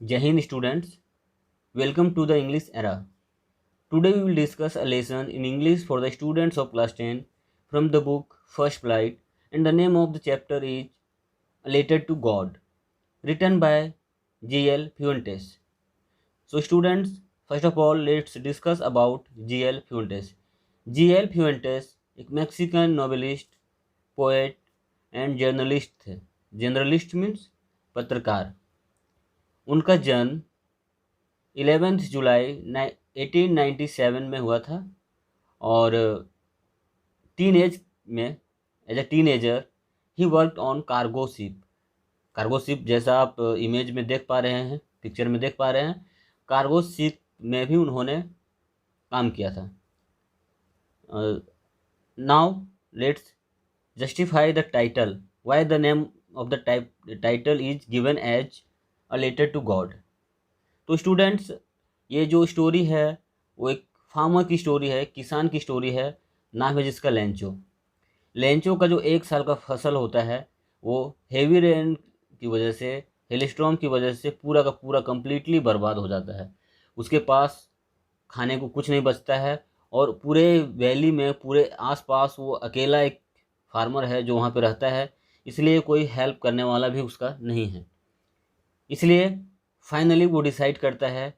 Jai Hind students, welcome to the English era. Today we will discuss a lesson in English for the students of class 10 from the book First Flight, and the name of the chapter is A Letter to God, written by G.L. Fuentes. So students, first of all let's discuss about G.L. Fuentes. G.L. Fuentes एक Mexican novelist, poet and journalist थे. Journalist means पत्रकार. उनका जन्म 11 जुलाई 1897 में हुआ था और teenage में एज अ टीनेजर ही worked on cargo ship. Cargo ship जैसा आप इमेज में देख पा रहे हैं, पिक्चर में देख पा रहे हैं, कार्गो शिप में भी उन्होंने काम किया था. Now let's justify the title, why the name of the title is given as a letter to God. तो स्टूडेंट्स, ये जो स्टोरी है वो एक फार्मर की स्टोरी है, किसान की स्टोरी है. नाम है जिसका लेंचो. लेंचो का जो 1 साल का फसल होता है वो हेवी रेन की वजह से, हेलस्टॉर्म की वजह से पूरा का पूरा कंप्लीटली बर्बाद हो जाता है. उसके पास खाने को कुछ नहीं बचता है और पूरे वैली में, पूरे आसपास वो अकेला एक फार्मर है जो वहाँ पे रहता है. इसलिए कोई हेल्प करने वाला भी उसका नहीं है. इसलिए फाइनली वो डिसाइड करता है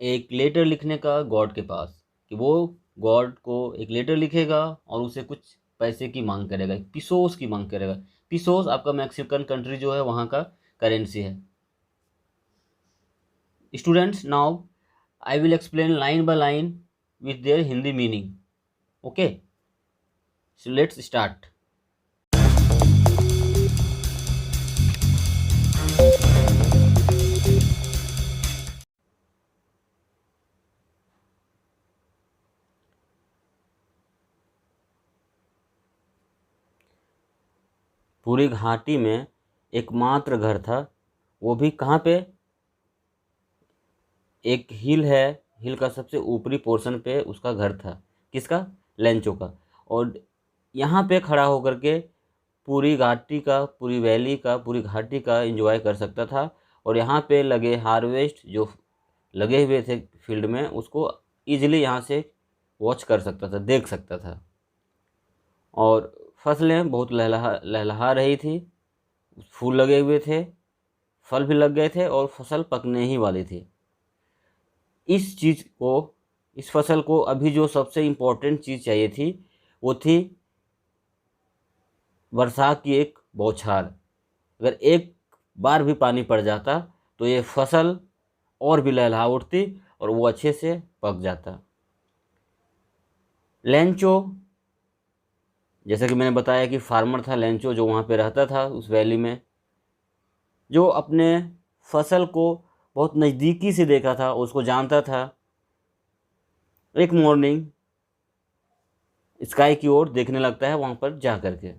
एक लेटर लिखने का गॉड के पास, कि वो गॉड को एक लेटर लिखेगा और उसे कुछ पैसे की मांग करेगा, पिसोस की मांग करेगा. पिसोस आपका मैक्सिकन कंट्री जो है वहाँ का करेंसी है. Students, now I will explain line by line with their Hindi meaning. Okay, so let's start. पूरी घाटी में एकमात्र घर था, वो भी कहाँ पे, एक हिल है, हिल का सबसे ऊपरी पोर्शन पे उसका घर था. किसका? लेंचो का. और यहाँ पे खड़ा होकर के पूरी घाटी का, पूरी वैली का, पूरी घाटी का एंजॉय कर सकता था. और यहाँ पे लगे हार्वेस्ट जो लगे हुए थे फील्ड में, उसको ईजिली यहाँ से वॉच कर सकता था, देख सकता था. और फसलें बहुत लहलहा रही थी, फूल लगे हुए थे, फल भी लग गए थे और फसल पकने ही वाली थी. इस फसल को अभी जो सबसे इम्पोर्टेंट चीज़ चाहिए थी वो थी वर्षा की एक बौछार. अगर एक बार भी पानी पड़ जाता तो ये फसल और भी लहलहा उठती और वो अच्छे से पक जाता. लेंचो, जैसा कि मैंने बताया कि फार्मर था लेंचो, जो वहाँ पे रहता था उस वैली में, जो अपने फसल को बहुत नज़दीकी से देखा था, उसको जानता था. एक मॉर्निंग स्काई की ओर देखने लगता है वहाँ पर जा करके.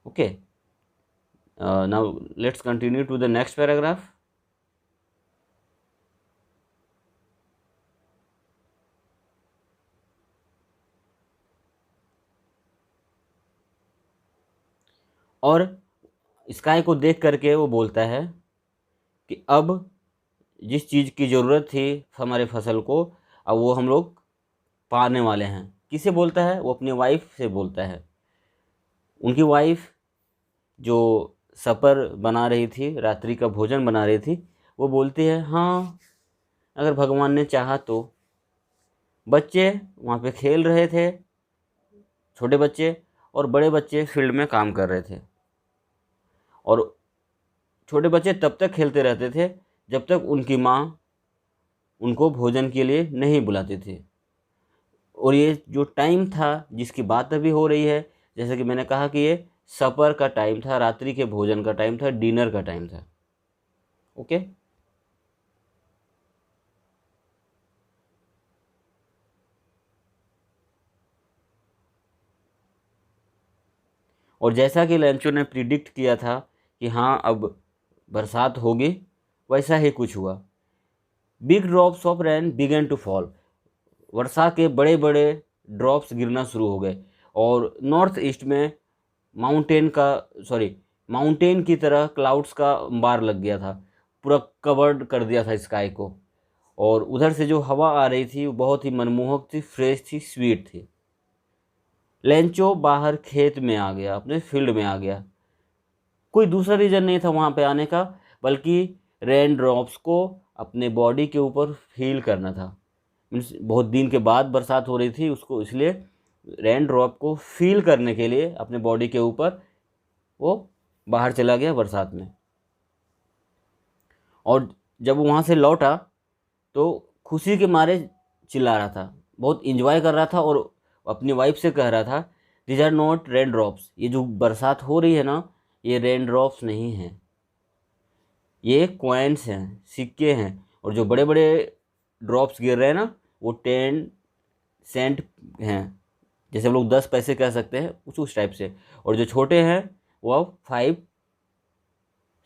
Okay, now let's continue to the next paragraph. और स्काई को देख करके वो बोलता है कि अब जिस चीज़ की ज़रूरत थी हमारे फसल को, अब वो हम लोग पाने वाले हैं. किसे बोलता है? वो अपनी वाइफ से बोलता है. उनकी वाइफ जो सपर बना रही थी, रात्रि का भोजन बना रही थी, वो बोलती है हाँ, अगर भगवान ने चाहा तो. बच्चे वहाँ पे खेल रहे थे, छोटे बच्चे और बड़े बच्चे फील्ड में काम कर रहे थे. और छोटे बच्चे तब तक खेलते रहते थे जब तक उनकी माँ उनको भोजन के लिए नहीं बुलाती थी. और ये जो टाइम था जिसकी बात अभी हो रही है, जैसे कि मैंने कहा कि ये सपर का टाइम था, रात्रि के भोजन का टाइम था, डिनर का टाइम था. ओके, और जैसा कि लेंचो ने प्रिडिक्ट किया था कि हाँ अब बरसात होगी, वैसा ही कुछ हुआ. Big drops of rain began to fall. वर्षा के बड़े बड़े ड्रॉप्स गिरना शुरू हो गए और नॉर्थ ईस्ट में माउंटेन की तरह क्लाउड्स का अंबार लग गया था. पूरा कवर्ड कर दिया था स्काई को। और उधर से जो हवा आ रही थी वो बहुत ही मनमोहक थी, फ्रेश थी, स्वीट थी। लेंचो बाहर खेत में आ गया, अपने फील्ड में आ गया। कोई दूसरा रीज़न नहीं था वहाँ पे आने का, बल्कि रेन ड्रॉप्स को अपने बॉडी के ऊपर फील करना था। मीन्स बहुत दिन के बाद बरसात हो रही थी उसको, इसलिए रेन ड्रॉप को फील करने के लिए अपने बॉडी के ऊपर वो बाहर चला गया बरसात में। और जब वो वहाँ से लौटा तो खुशी के मारे चिल्ला रहा था, बहुत इंजॉय कर रहा था, और अपनी वाइफ से कह रहा था, these are not rain drops, ये जो बरसात हो रही है ना, ये रेन ड्रॉप्स नहीं हैं, ये कॉइन्स हैं, सिक्के हैं। और जो बड़े बड़े ड्रॉप्स गिर रहे हैं ना, वो 10 सेंट हैं, जैसे हम लोग 10 पैसे कह सकते हैं, उस टाइप से। और जो छोटे हैं वो अब 5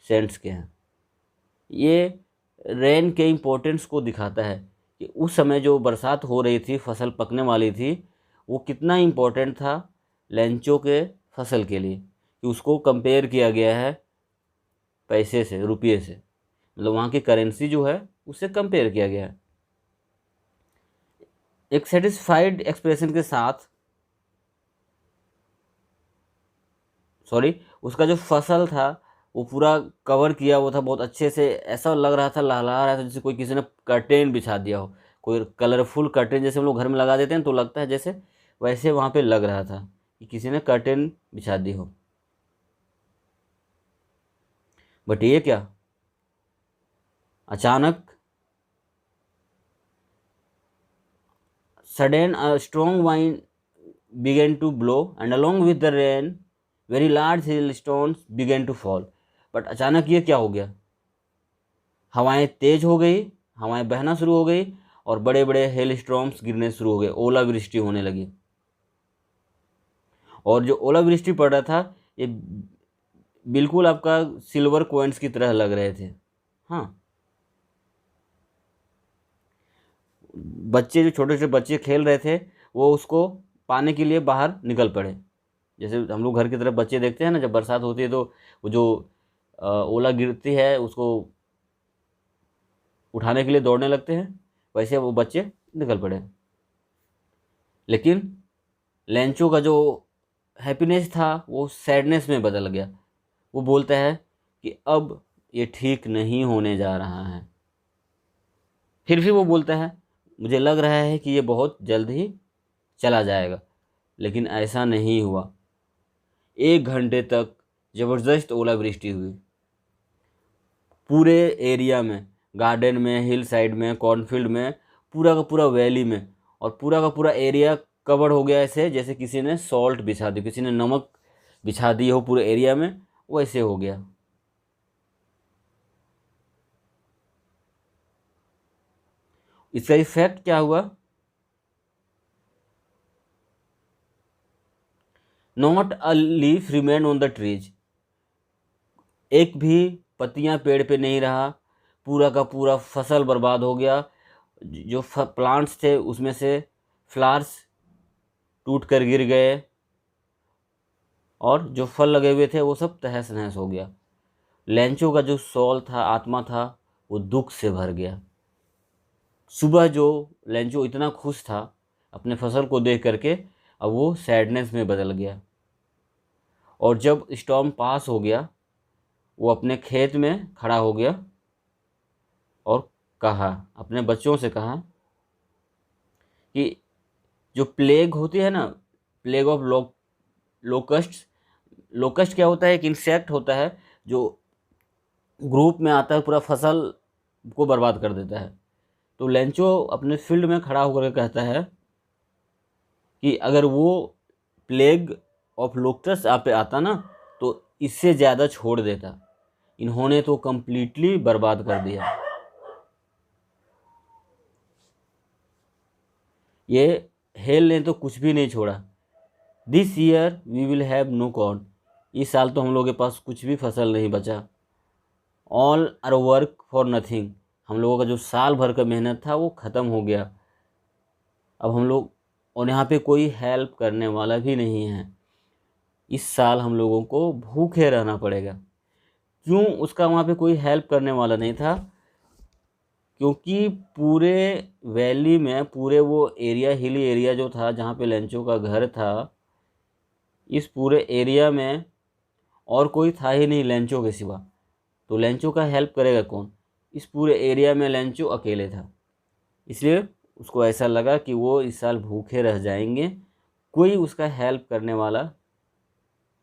सेंट्स के हैं। ये रेन के इम्पोर्टेंस को दिखाता है कि उस समय जो बरसात हो रही थी, फसल पकने वाली थी, वो कितना इम्पोर्टेंट था लेंचो के फसल के लिए, कि उसको कंपेयर किया गया है पैसे से, रुपये से, मतलब वहाँ की करेंसी जो है उससे कंपेयर किया गया है। एक सेटिस्फाइड एक्सप्रेशन के साथ, सॉरी, उसका जो फसल था वो पूरा कवर किया हुआ था बहुत अच्छे से, ऐसा लग रहा था, लहला रहा था जैसे कोई किसी ने कर्टेन बिछा दिया हो, कोई कलरफुल कर्टेन जैसे हम लोग घर में लगा देते हैं तो लगता है जैसे, वैसे वहाँ पे लग रहा था कि किसी ने कर्टेन बिछा दी हो। बट ये क्या, अचानक sudden a strong wind began to blow and along with the rain very large hailstones began to fall। But अचानक ये क्या हो गया, हवाएं तेज हो गई, हवाएं बहना शुरू हो गई, और बड़े बड़े हेल स्टॉर्म्स गिरने शुरू हो गए, ओलावृष्टि होने लगी। और जो ओलावृष्टि पड़ रहा था, ये बिल्कुल आपका सिल्वर कॉइन्स की तरह लग रहे थे। हाँ, बच्चे, जो छोटे छोटे बच्चे खेल रहे थे, वो उसको पाने के लिए बाहर निकल पड़े। जैसे हम लोग घर की तरफ बच्चे देखते हैं ना, जब बरसात होती है तो वो जो ओला गिरती है उसको उठाने के लिए दौड़ने लगते हैं, वैसे वो बच्चे निकल पड़े। लेकिन लेंचो का जो हैप्पीनेस था वो सैडनेस में बदल गया। वो बोलता है कि अब ये ठीक नहीं होने जा रहा है। फिर भी वो बोलता है, मुझे लग रहा है कि ये बहुत जल्द ही चला जाएगा। लेकिन ऐसा नहीं हुआ। 1 घंटे तक ज़बरदस्त ओलावृष्टि हुई पूरे एरिया में, गार्डन में, हिल साइड में, कॉर्नफील्ड में, पूरा का पूरा वैली में, और पूरा का पूरा एरिया कवर हो गया, ऐसे जैसे किसी ने सॉल्ट बिछा दी, किसी ने नमक बिछा दी हो पूरे एरिया में, वैसे हो गया। इसका इफेक्ट क्या हुआ, not a leaf remain on the trees, एक भी पत्तियां पेड़ पे नहीं रहा, पूरा का पूरा फसल बर्बाद हो गया। जो प्लांट्स थे उसमें से फ्लावर्स टूट कर गिर गए, और जो फल लगे हुए थे वो सब तहस नहस हो गया। लेंचो का जो सोल था, आत्मा था, वो दुख से भर गया। सुबह जो लेंचो इतना खुश था अपने फसल को देख करके, अब वो सैडनेस में बदल गया। और जब स्टॉर्म पास हो गया, वो अपने खेत में खड़ा हो गया और कहा, अपने बच्चों से कहा कि जो प्लेग होती है ना, प्लेग ऑफ लोकस्ट, लोकस्ट क्या होता है, एक इंसेक्ट होता है जो ग्रुप में आता है, पूरा फसल को बर्बाद कर देता है। तो लेंचो अपने फील्ड में खड़ा होकर कहता है कि अगर वो प्लेग ऑफ लोकस्ट आप पे आता ना, तो इससे ज़्यादा छोड़ देता, इन्होंने तो कंप्लीटली बर्बाद कर दिया। ये हेल ने तो कुछ भी नहीं छोड़ा। This year we will have no corn, इस साल तो हम लोगों के पास कुछ भी फसल नहीं बचा। All are work for nothing, हम लोगों का जो साल भर का मेहनत था वो ख़त्म हो गया। अब हम लोग, और यहाँ पे कोई हेल्प करने वाला भी नहीं है, इस साल हम लोगों को भूखे रहना पड़ेगा। क्यों उसका वहाँ पे कोई हेल्प करने वाला नहीं था? क्योंकि पूरे वैली में, पूरे वो एरिया, हिली एरिया जो था जहाँ पे लेंचो का घर था, इस पूरे एरिया में और कोई था ही नहीं लेंचो के सिवा। तो लेंचो का हेल्प करेगा कौन? इस पूरे एरिया में लेंचो अकेले था। इसलिए उसको ऐसा लगा कि वो इस साल भूखे रह जाएंगे, कोई उसका हेल्प करने वाला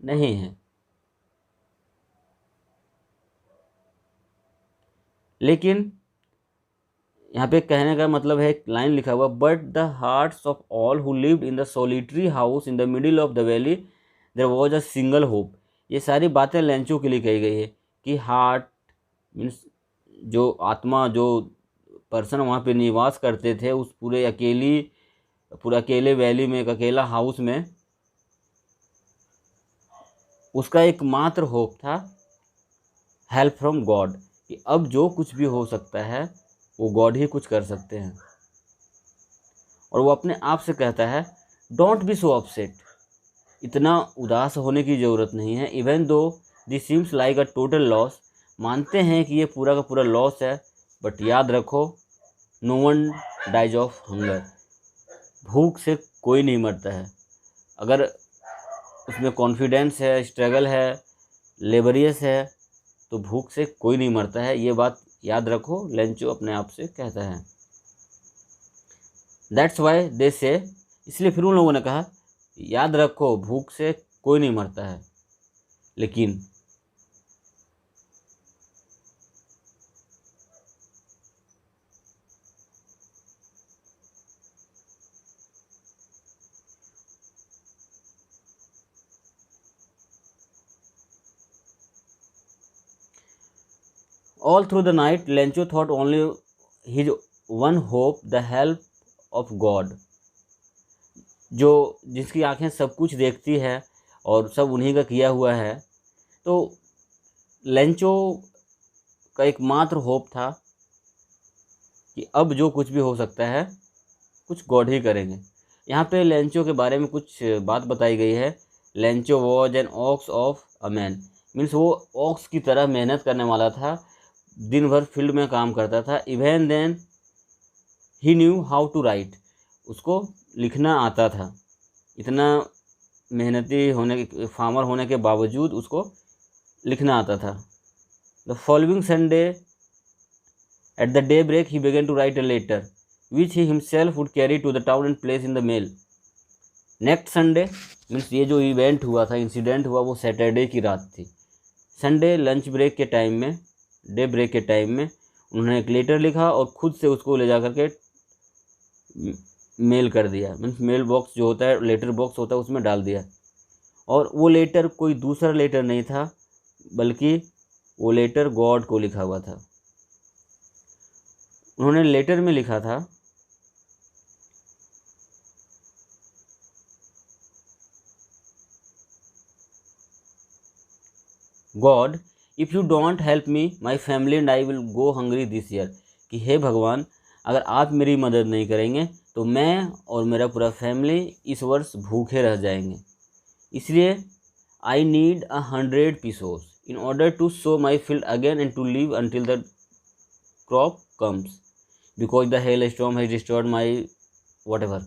नहीं है। लेकिन यहाँ पे कहने का मतलब है, एक लाइन लिखा हुआ, but the hearts of all who lived in the solitary house in the middle of the valley there was a single hope. ये सारी बातें लेंचो के लिए कही गई है कि हार्ट मीन्स जो आत्मा, जो पर्सन वहाँ पे निवास करते थे उस पूरे अकेले वैली में, एक अकेला हाउस में, उसका एकमात्र होप था हेल्प फ्रॉम गॉड, कि अब जो कुछ भी हो सकता है वो गॉड ही कुछ कर सकते हैं। और वो अपने आप से कहता है, डोंट बी सो अपसेट, इतना उदास होने की ज़रूरत नहीं है। Even though this seems like a total loss, मानते हैं कि ये पूरा का पूरा लॉस है, बट याद रखो, no one dies of hunger, भूख से कोई नहीं मरता है। अगर उसमें कॉन्फिडेंस है, स्ट्रगल है, लेबरियस है, तो भूख से कोई नहीं मरता है। ये बात याद रखो, लेंचो अपने आप से कहता है। दैट्स वाई दे से, इसलिए फिर उन लोगों ने कहा, याद रखो भूख से कोई नहीं मरता है। लेकिन all through the night Lencho thought only his one hope, the help of God. जो जिसकी आंखें सब कुछ देखती है और सब उन्हीं का किया हुआ है, तो लेंचो का एकमात्र होप था कि अब जो कुछ भी हो सकता है कुछ गॉड ही करेंगे। यहाँ पे लेंचो के बारे में कुछ बात बताई गई है। Lencho was an ox of a man, means वो ऑक्स की तरह मेहनत करने वाला था, दिन भर फील्ड में काम करता था। Even then he knew how to write, उसको लिखना आता था। इतना मेहनती होने के, फार्मर होने के बावजूद उसको लिखना आता था। The following Sunday at the daybreak he began to write a letter which he himself would carry to the town and place in the mail. Next Sunday means ये जो इवेंट हुआ था, इंसिडेंट हुआ, वो सैटरडे की रात थी। Sunday lunch break के टाइम में, डे ब्रेक के टाइम में उन्होंने एक लेटर लिखा और खुद से उसको ले जा करके मेल कर दिया। मीन्स मेल बॉक्स जो होता है, लेटर बॉक्स होता है, उसमें डाल दिया। और वो लेटर कोई दूसरा लेटर नहीं था, बल्कि वो लेटर गॉड को लिखा हुआ था। उन्होंने लेटर में लिखा था, God if you don't help me my family and I will go hungry this year, कि हे भगवान, अगर आप मेरी मदद नहीं करेंगे तो मैं और मेरा पूरा फैमिली इस वर्ष भूखे रह जाएंगे। इसलिए I need 100 pesos in order to sow my field again and to live until the crop comes because the hailstorm has destroyed my whatever।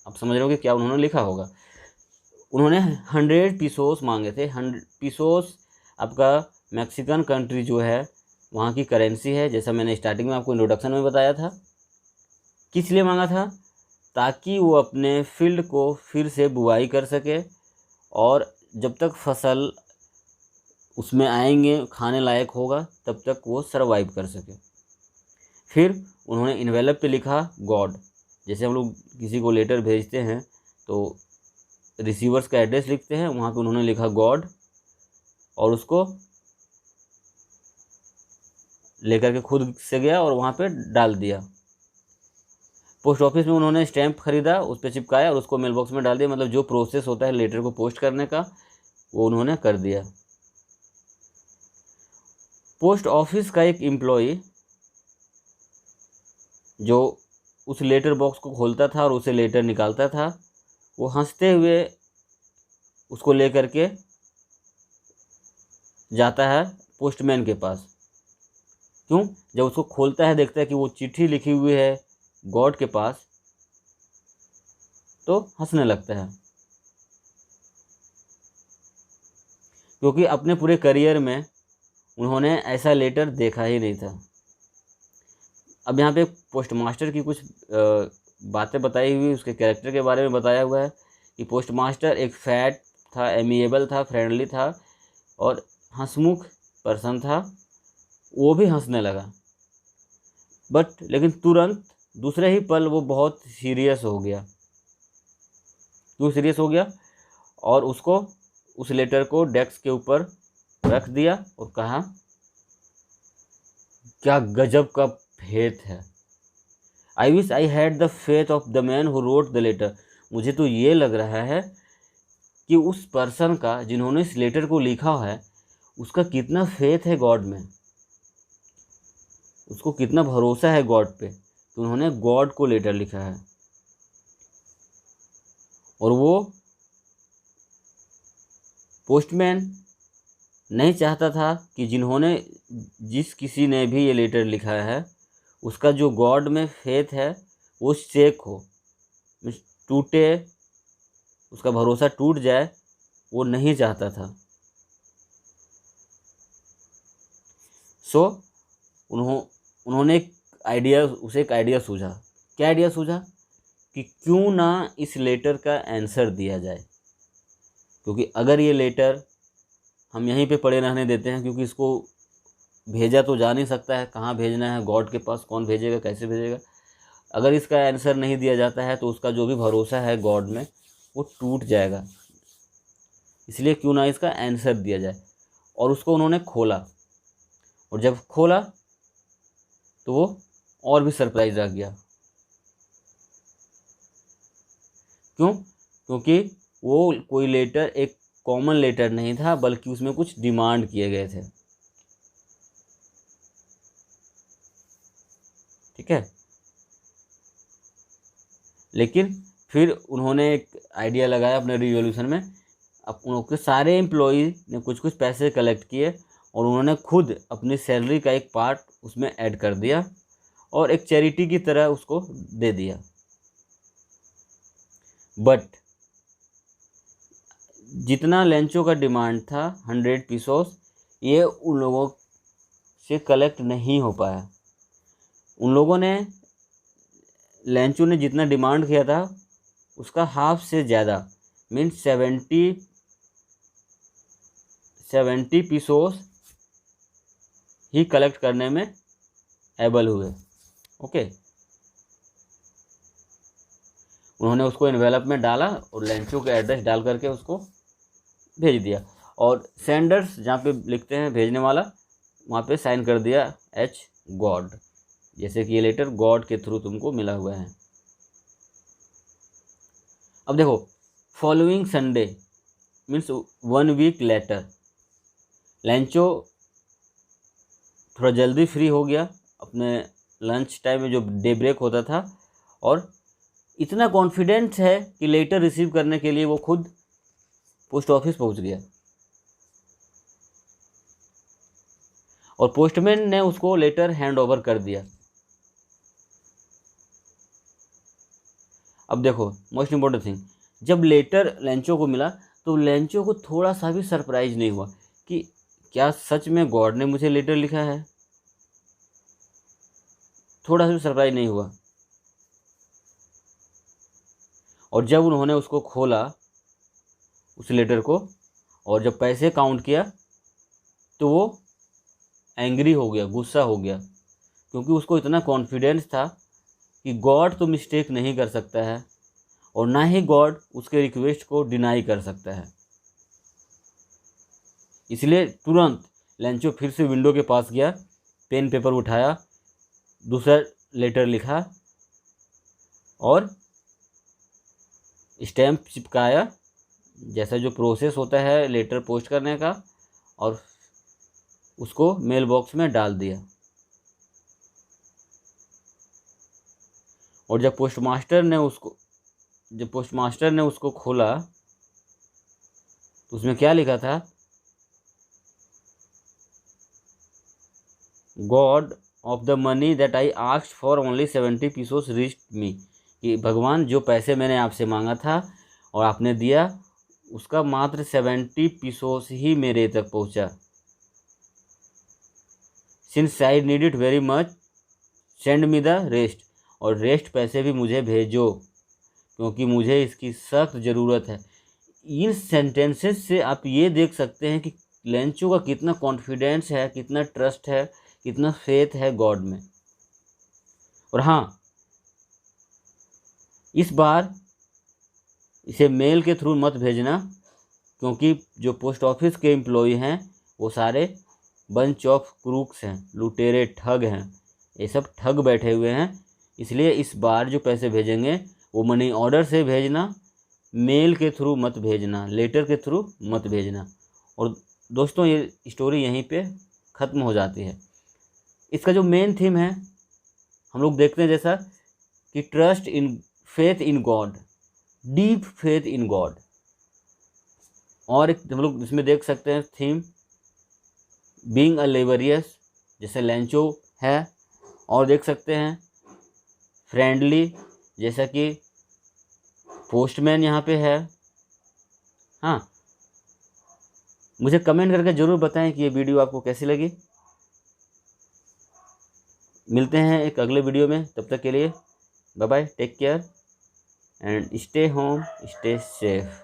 आप समझ रहे हो कि क्या उन्होंने लिखा होगा। उन्होंने 100 pesos मांगे थे। 100 pesos आपका मैक्सिकन कंट्री जो है वहाँ की करेंसी है, जैसा मैंने स्टार्टिंग में आपको इंट्रोडक्शन में बताया था। किस लिए मांगा था? ताकि वो अपने फील्ड को फिर से बुआई कर सके और जब तक फसल उसमें आएंगे, खाने लायक होगा, तब तक वो सरवाइव कर सके। फिर उन्होंने इन्वेलप पे लिखा गॉड। जैसे हम लोग किसी को लेटर भेजते हैं तो रिसीवर्स का एड्रेस लिखते हैं, वहाँ पे उन्होंने लिखा गॉड और उसको लेकर के खुद से गया और वहाँ पे डाल दिया। पोस्ट ऑफिस में उन्होंने स्टैम्प खरीदा, उस पर चिपकाया और उसको मेल बॉक्स में डाल दिया। मतलब जो प्रोसेस होता है लेटर को पोस्ट करने का, वो उन्होंने कर दिया। पोस्ट ऑफिस का एक एम्प्लॉई जो उस लेटर बॉक्स को खोलता था और उसे लेटर निकालता था, वो हंसते हुए उसको लेकर के जाता है पोस्टमैन के पास। क्यों? जब उसको खोलता है, देखता है कि वो चिट्ठी लिखी हुई है गॉड के पास, तो हंसने लगता है, क्योंकि अपने पूरे करियर में उन्होंने ऐसा लेटर देखा ही नहीं था। अब यहाँ पे पोस्टमास्टर की कुछ बातें बताई हुई, उसके कैरेक्टर के बारे में बताया हुआ है कि पोस्टमास्टर एक फैट था, एमिएबल था, फ्रेंडली था और हंसमुख पर्सन था। वो भी हंसने लगा, बट लेकिन तुरंत दूसरे ही पल वो बहुत सीरियस हो गया। क्यों सीरियस हो गया? और उसको उस लेटर को डेस्क के ऊपर रख दिया और कहा, क्या गजब का फेथ है, I wish I had the faith of the man who wrote the letter. मुझे तो ये लग रहा है कि उस पर्सन का, जिन्होंने इस लेटर को लिखा है, उसका कितना फेथ है गॉड में, उसको कितना भरोसा है गॉड पे कि उन्होंने गॉड को लेटर लिखा है। और वो पोस्टमैन नहीं चाहता था कि जिस किसी ने भी ये लेटर लिखा है उसका जो गॉड में फेथ है वो शेक हो, टूटे, उसका भरोसा टूट जाए, वो नहीं चाहता था। सो उन्होंने उसे एक आइडिया सूझा। क्या आइडिया सूझा? कि क्यों ना इस लेटर का आंसर दिया जाए, क्योंकि अगर ये लेटर हम यहीं पे पड़े रहने देते हैं, क्योंकि इसको भेजा तो जा नहीं सकता है, कहाँ भेजना है, गॉड के पास कौन भेजेगा, कैसे भेजेगा। अगर इसका आंसर नहीं दिया जाता है तो उसका जो भी भरोसा है गॉड में वो टूट जाएगा। इसलिए क्यों ना इसका आंसर दिया जाए। और उसको उन्होंने खोला, और जब खोला तो वो और भी सरप्राइज आ गया। क्यों? क्योंकि वो कोई लेटर एक कॉमन लेटर नहीं था, बल्कि उसमें कुछ डिमांड किए गए थे। ठीक है, लेकिन फिर उन्होंने एक आइडिया लगाया अपने रिवॉल्यूशन में। अब उनके सारे एम्प्लॉई ने कुछ कुछ पैसे कलेक्ट किए और उन्होंने खुद अपनी सैलरी का एक पार्ट उसमें ऐड कर दिया और एक चैरिटी की तरह उसको दे दिया। बट जितना लेंचो का डिमांड था 100 पीसोस, ये उन लोगों से कलेक्ट नहीं हो पाया। उन लोगों ने, लेंचो ने जितना डिमांड किया था उसका हाफ से ज़्यादा, मीन्स 70 पीसोस ही कलेक्ट करने में एबल हुए। ओके, उन्होंने उसको एनवेलप में डाला और लेंचो का एड्रेस डाल करके उसको भेज दिया, और सेंडर्स जहाँ पे लिखते हैं भेजने वाला, वहाँ पे साइन कर दिया एच गॉड, जैसे कि ये लेटर गॉड के थ्रू तुमको मिला हुआ है। अब देखो, following Sunday means 1 week later, Lencho थोड़ा जल्दी फ्री हो गया अपने लंच टाइम में, जो डे ब्रेक होता था, और इतना कॉन्फिडेंट है कि लेटर रिसीव करने के लिए वो खुद पोस्ट ऑफिस पहुंच गया और पोस्टमैन ने उसको लेटर हैंड ओवर कर दिया। अब देखो, मोस्ट इम्पोर्टेंट थिंग, जब लेटर लेंचो को मिला तो लेंचो को थोड़ा सा भी सरप्राइज नहीं हुआ कि क्या सच में गॉड ने मुझे लेटर लिखा है। थोड़ा सा भी सरप्राइज नहीं हुआ। और जब उन्होंने उसको खोला उस लेटर को, और जब पैसे काउंट किया, तो वो एंग्री हो गया, गुस्सा हो गया, क्योंकि उसको इतना कॉन्फिडेंस था कि गॉड तो मिस्टेक नहीं कर सकता है और ना ही गॉड उसके रिक्वेस्ट को डिनाई कर सकता है। इसलिए तुरंत लेंचो फिर से विंडो के पास गया, पेन पेपर उठाया, दूसरा लेटर लिखा और स्टैम्प चिपकाया, जैसा जो प्रोसेस होता है लेटर पोस्ट करने का, और उसको मेल बॉक्स में डाल दिया। और जब पोस्टमास्टर ने उसको खोला तो उसमें क्या लिखा था God of the money that I asked for only 70 pesos reached me, कि भगवान जो पैसे मैंने आपसे मांगा था और आपने दिया उसका मात्र 70 पीसोस ही मेरे तक पहुंचा। Since I need it very much send me the rest, और रेस्ट पैसे भी मुझे भेजो क्योंकि मुझे इसकी सख्त ज़रूरत है। इन सेंटेंसेस से आप ये देख सकते हैं कि लेंचो का कितना कॉन्फिडेंस है, कितना ट्रस्ट है, कितना फेथ है गॉड में। और हाँ, इस बार इसे मेल के थ्रू मत भेजना क्योंकि जो पोस्ट ऑफिस के एम्प्लॉय हैं वो सारे बंच ऑफ क्रूक्स हैं, लुटेरे ठग हैं, ये सब ठग बैठे हुए हैं। इसलिए इस बार जो पैसे भेजेंगे वो मनी ऑर्डर से भेजना, मेल के थ्रू मत भेजना, लेटर के थ्रू मत भेजना। और दोस्तों ये स्टोरी यहीं पे ख़त्म हो जाती है। इसका जो मेन थीम है हम लोग देखते हैं जैसा कि trust in faith in God, deep faith in God. और एक हम लोग इसमें देख सकते हैं थीम बीइंग अ लेबरियस जैसे लेंचो है, और देख सकते हैं फ्रेंडली जैसा कि पोस्टमैन यहाँ पे है। हाँ, मुझे कमेंट करके ज़रूर बताएं कि ये वीडियो आपको कैसी लगी। मिलते हैं एक अगले वीडियो में, तब तक के लिए bye bye, take care and stay home, stay safe.